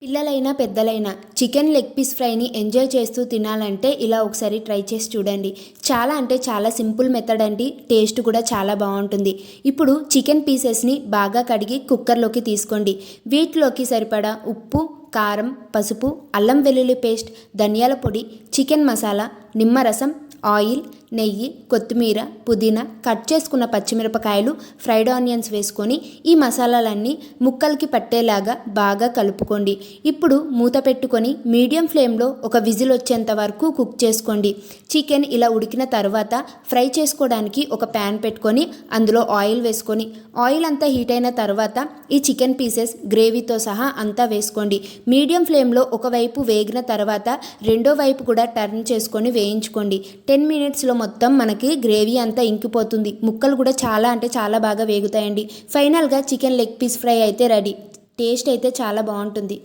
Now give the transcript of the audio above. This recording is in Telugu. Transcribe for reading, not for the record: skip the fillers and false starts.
పిల్లలైనా పెద్దలైనా చికెన్ లెగ్ పీస్ ఫ్రైని ఎంజాయ్ చేస్తూ తినాలంటే ఇలా ఒకసారి ట్రై చేసి చూడండి. చాలా అంటే చాలా సింపుల్ మెథడ్ అండి. టేస్ట్ కూడా చాలా బాగుంటుంది. ఇప్పుడు చికెన్ పీసెస్ని బాగా కడిగి కుక్కర్లోకి తీసుకోండి. వీటిలోకి సరిపడా ఉప్పు, కారం, పసుపు, అల్లం వెల్లుల్లి పేస్ట్, ధనియాల పొడి, చికెన్ మసాలా, నిమ్మరసం, ఆయిల్, నెయ్యి, కొత్తిమీర, పుదీనా, కట్ చేసుకున్న పచ్చిమిరపకాయలు, ఫ్రైడ్ ఆనియన్స్ వేసుకొని ఈ మసాలాలన్నీ ముక్కలకి పట్టేలాగా బాగా కలుపుకోండి. ఇప్పుడు మూత పెట్టుకొని మీడియం ఫ్లేమ్లో ఒక విజిల్ వచ్చేంత వరకు కుక్ చేసుకోండి. చికెన్ ఇలా ఉడికిన తర్వాత ఫ్రై చేసుకోవడానికి ఒక ప్యాన్ పెట్టుకొని అందులో ఆయిల్ వేసుకొని ఆయిల్ అంతా హీట్ అయిన తర్వాత ఈ చికెన్ పీసెస్ గ్రేవీతో సహా అంతా వేసుకోండి. మీడియం ఫ్లేమ్లో ఒకవైపు వేగిన తర్వాత రెండో వైపు కూడా టర్న్ చేసుకొని వేయించుకోండి. 10 మినిట్స్లో మొత్తం మనకి గ్రేవీ అంతా ఇంకిపోతుంది. ముక్కలు కూడా చాలా అంటే చాలా బాగా వేగుతాయండి. ఫైనల్గా చికెన్ లెగ్ పీస్ ఫ్రై అయితే రెడీ. టేస్ట్ అయితే చాలా బాగుంటుంది.